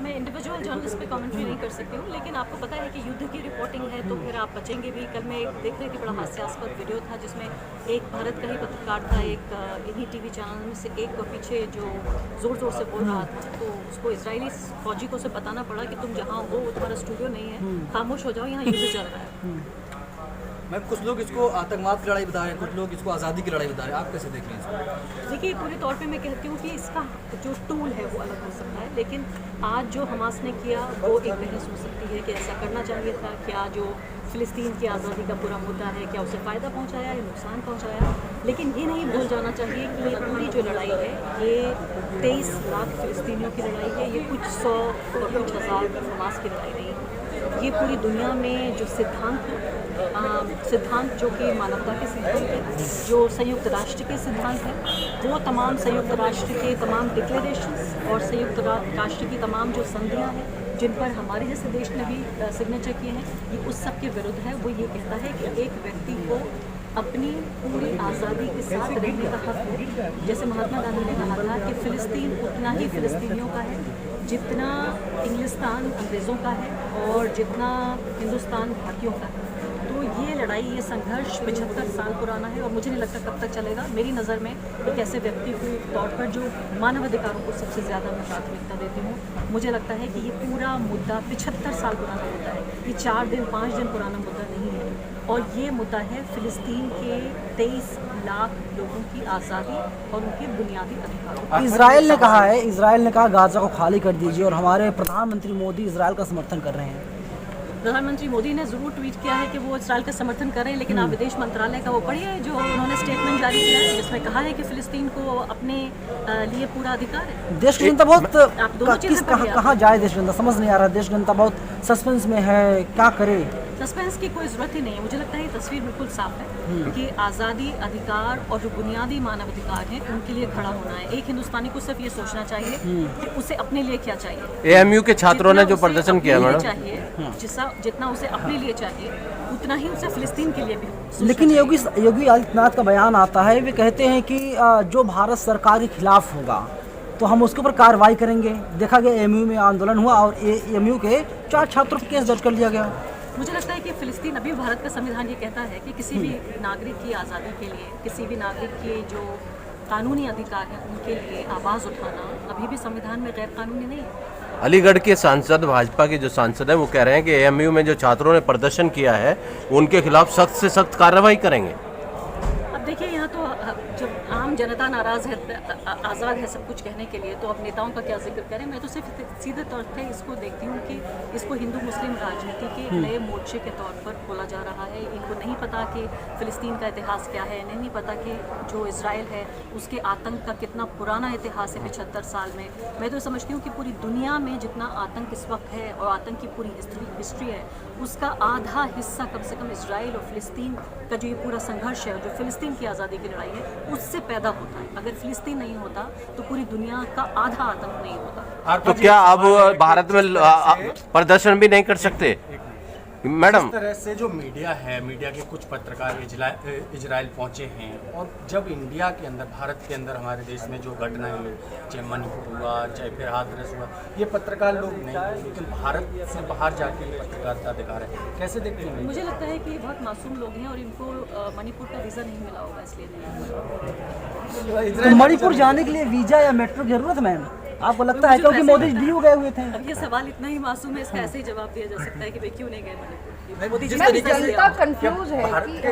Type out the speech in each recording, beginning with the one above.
मैं individual journalist पे commentary नहीं कर सकती हूँ, लेकिन आपको पता है कि युद्ध की रिपोर्टिंग है तो फिर आप बचेंगे भी। कल मैं एक देख रही थी, बड़ा हास्यास्पद वीडियो था जिसमें एक भारत का ही पत्रकार था, एक इन्हीं टीवी चैनल में से एक को पीछे जो ज़ोर ज़ोर से बोल रहा था, तो उसको इजरायली फौजी को से बताना पड़ा कि तुम जहाँ हो तुम्हारा स्टूडियो नहीं है, खामोश हो जाओ, यहाँ युद्ध चल रहा है। मैं कुछ लोग इसको आतंकवाद की लड़ाई बता रहे हैं, कुछ लोग इसको आज़ादी की लड़ाई बता रहे हैं, आप कैसे देख रहे हैं इसको? देखिए, पूरे तौर पे मैं कहती हूँ कि इसका जो टूल है वो अलग हो सकता है, लेकिन आज जो हमास ने किया वो एक बहस हो सकती है कि ऐसा करना चाहिए था। क्या जो फ़िलिस्तीन की आज़ादी का पूरा मुद्दा है, क्या उसे फ़ायदा पहुँचाया या नुकसान पहुँचाया? लेकिन ये नहीं भूल जाना चाहिए कि ये पूरी जो लड़ाई है ये 23 लाख फ़िलिस्तीनियों की लड़ाई है, ये कुछ 100 और कुछ हज़ार हमास की लड़ाई नहीं है। ये पूरी दुनिया में जो सिद्धांत जो कि मानवता के सिद्धांत हैं, जो संयुक्त राष्ट्र के सिद्धांत हैं, वो तमाम संयुक्त राष्ट्र के तमाम डिक्लेरेशंस और संयुक्त राष्ट्र की तमाम जो संधियाँ हैं जिन पर हमारे जैसे देश ने भी सिग्नेचर किए हैं, ये उस सब के विरुद्ध है। वो ये कहता है कि एक व्यक्ति को अपनी पूरी आज़ादी के साथ रहने का हक है। जैसे महात्मा गांधी ने कहा था कि फ़िलिस्तीन उतना ही फ़िलिस्तीनियों का है जितना इंग्लिस्तान अंग्रेज़ों का है और जितना हिंदुस्तान भारतीयों का है। तो ये लड़ाई, ये संघर्ष 75 साल पुराना है और मुझे नहीं लगता कब तक चलेगा। मेरी नज़र में एक ऐसे व्यक्ति के तौर पर जो मानवाधिकारों को सबसे ज़्यादा मैं प्राथमिकता देती हूँ, मुझे लगता है कि ये पूरा मुद्दा 75 साल पुराना मुद्दा है। ये 4 दिन 5 दिन पुराना मुद्दा नहीं है, और ये मुद्दा है फ़िलिस्तीन के 23 लाख लोगों की आज़ादी और उनके बुनियादी अधिकारों। इजराइल ने कहा गाजा को खाली कर दीजिए, और हमारे प्रधानमंत्री मोदी इजराइल का समर्थन कर रहे हैं। प्रधानमंत्री मोदी ने ज़रूर ट्वीट किया है कि वो इस्राइल का समर्थन कर रहे हैं, लेकिन आप विदेश मंत्रालय का वो पढ़िए जो उन्होंने स्टेटमेंट जारी किया है, जिसमें कहा है कि फ़िलिस्तीन को अपने लिए पूरा अधिकार है। देश की जनता बहुत आप दोनों चीज़ें कहाँ जाए, देश की जनता समझ नहीं आ रहा, देश की जनता बहुत सस्पेंस में है, क्या करे? सस्पेंस की कोई ज़रूरत ही नहीं है। मुझे लगता है ये तस्वीर बिल्कुल साफ है कि आज़ादी, अधिकार और जो बुनियादी मानव अधिकार हैं उनके लिए खड़ा होना है। एक हिंदुस्तानी को सिर्फ ये सोचना चाहिए कि उसे अपने लिए क्या चाहिए। एएमयू के छात्रों ने जो प्रदर्शन किया मैडम, जितना उसे अपने लिए चाहिए उतना ही उसे फ़िलिस्तीन के लिए भी। लेकिन योगी आदित्यनाथ का बयान आता है, वे कहते हैं कि जो भारत सरकार के खिलाफ होगा तो हम उसके ऊपर कार्रवाई करेंगे। देखा गया एएमयू में आंदोलन हुआ और एएमयू के 4 छात्रों पर केस दर्ज कर लिया गया। मुझे लगता है कि फ़िलिस्तीन, अभी भारत का संविधान ये कहता है कि किसी भी नागरिक की आज़ादी के लिए, किसी भी नागरिक के जो कानूनी अधिकार हैं उनके लिए आवाज़ उठाना अभी भी संविधान में गैर कानूनी नहीं है। अलीगढ़ के सांसद, भाजपा के जो सांसद हैं वो कह रहे हैं कि एएमयू में जो छात्रों ने प्रदर्शन किया है उनके खिलाफ सख्त से सख्त कार्रवाई करेंगे। अब देखिए, यहाँ तो जब आम जनता नाराज़ है, आज़ाद है सब कुछ कहने के लिए, तो अब नेताओं का क्या जिक्र करें। मैं तो सिर्फ सीधे तौर पे इसको देखती हूँ कि इसको हिंदू मुस्लिम राजनीति के नए मोर्चे के तौर पर बोला जा रहा है। इनको नहीं पता कि फ़िलिस्तीन का इतिहास क्या है, नहीं पता कि जो इजराइल है उसके आतंक का कितना पुराना इतिहास है 75 साल में। मैं तो समझती हूँ कि पूरी दुनिया में जितना आतंक इस वक्त है और आतंक की पूरी हिस्ट्री है, उसका आधा हिस्सा कम से कम इजराइल और फ़िलिस्तीन का जो ये पूरा संघर्ष है, जो फ़िलिस्तीन की आज़ादी की लड़ाई है, उससे पैदा होता है। अगर फ़िलिस्तीन नहीं होता तो पूरी दुनिया का आधा आतंक नहीं होता। तो क्या अब भारत में प्रदर्शन भी नहीं कर सकते मैडम? इस तरह से जो मीडिया है, मीडिया के कुछ पत्रकार इजराइल पहुंचे हैं, और जब इंडिया के अंदर, भारत के अंदर, हमारे देश में जो घटनाएं हुई, चाहे मणिपुर हुआ, चाहे फिर हाथरस हुआ, ये पत्रकार लोग नहीं, लेकिन भारत से बाहर जाके पत्रकारिता दिखा रहे हैं। कैसे देखते हैं? मुझे लगता है कि ये बहुत मासूम लोग हैं और इनको मणिपुर का वीज़ा नहीं मिला होगा, इसलिए नहीं। तो मणिपुर जाने के लिए वीजा या मेट्रो की जरूरत है मैम, आपको लगता है? क्योंकि मोदी डीयू गए हुए थे। अब ये सवाल इतना ही मासूम है, इसका ऐसे ही जवाब दिया जा सकता है कि भाई क्यों नहीं गए मणिपुर। मोदी जी जनता कंफ्यूज है कि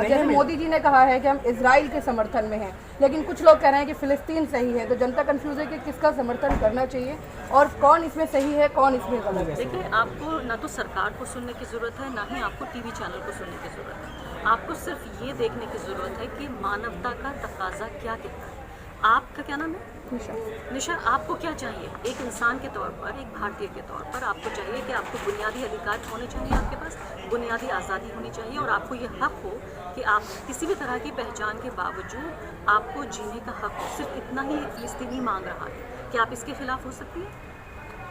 जैसे मोदी जी ने कहा है कि हम इजराइल के समर्थन में हैं, लेकिन कुछ लोग कह रहे हैं कि फ़िलिस्तीन सही है। तो जनता कंफ्यूज है कि किसका समर्थन करना चाहिए और कौन इसमें सही है, कौन इसमें गलत है। देखिए, आपको ना तो सरकार को सुनने की ज़रूरत है, ना ही आपको टीवी चैनल को सुनने की ज़रूरत है। आपको सिर्फ ये देखने की ज़रूरत है कि मानवता का तकाजा क्या कहता है। आपका क्या नाम है? निशा। आपको क्या चाहिए एक इंसान के तौर पर, एक भारतीय के तौर पर? आपको चाहिए कि आपको बुनियादी अधिकार होने चाहिए, आपके पास बुनियादी आज़ादी होनी चाहिए, और आपको ये हक हो कि आप किसी भी तरह की पहचान के बावजूद आपको जीने का हक हो। सिर्फ इतना ही फ़िलिस्तीनी मांग रहा है। क्या आप इसके खिलाफ हो सकती है?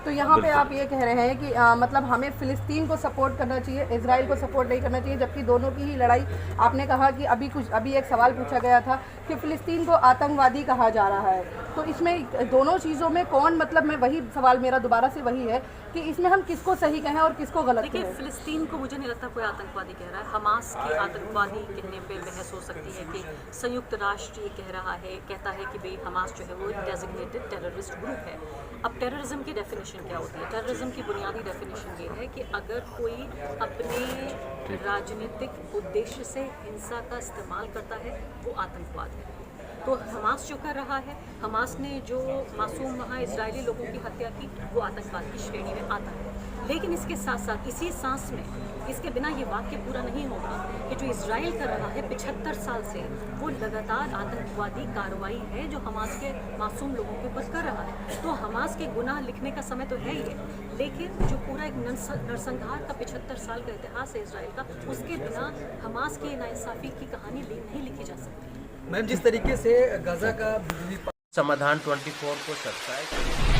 तो यहाँ पे आप ये कह रहे हैं कि मतलब हमें फ़िलिस्तीन को सपोर्ट करना चाहिए, इजराइल को सपोर्ट नहीं करना चाहिए, जबकि दोनों की ही लड़ाई। आपने कहा कि अभी एक सवाल पूछा गया था कि फ़िलिस्तीन को आतंकवादी कहा जा रहा है, तो इसमें दोनों चीज़ों में कौन, मतलब मैं वही सवाल मेरा दोबारा से वही है कि इसमें हम किसको सही कहें और किसको गलत देखिए, कहें। फ़िलिस्तीन को मुझे नहीं लगता कोई आतंकवादी कह रहा है। हमास की आतंकवादी कहने पे बहस हो सकती है कि संयुक्त राष्ट्र ये कह रहा है, कहता है कि भाई हमास जो है वो डेजिग्नेटेड टेररिस्ट ग्रुप है। अब टेररिज्म की डेफिनेशन क्या होती है? टेररिज्म की बुनियादी डेफिनेशन ये है कि अगर कोई अपने राजनीतिक उद्देश्य से हिंसा का इस्तेमाल करता है वो आतंकवाद है। तो हमास जो कर रहा है, हमास ने जो मासूम वहाँ इजरायली लोगों की हत्या की, वो आतंकवाद की श्रेणी में आता है। लेकिन इसके साथ साथ इसी सांस में, इसके बिना ये वाक्य पूरा नहीं होगा कि जो इजराइल कर रहा है 75 साल से, वो लगातार आतंकवादी कार्रवाई है जो हमास के मासूम लोगों के ऊपर कर रहा है। तो हमास के गुनाह लिखने का समय तो है ही है, लेकिन जो पूरा एक नरसंहार का 75 साल का इतिहास है इजराइल का, उसके बिना हमास की नाइंसाफ़ी की कहानी नहीं लिखी जा सकती। मैम, जिस तरीके से गाजा का समाधान 24 को सब्सक्राइब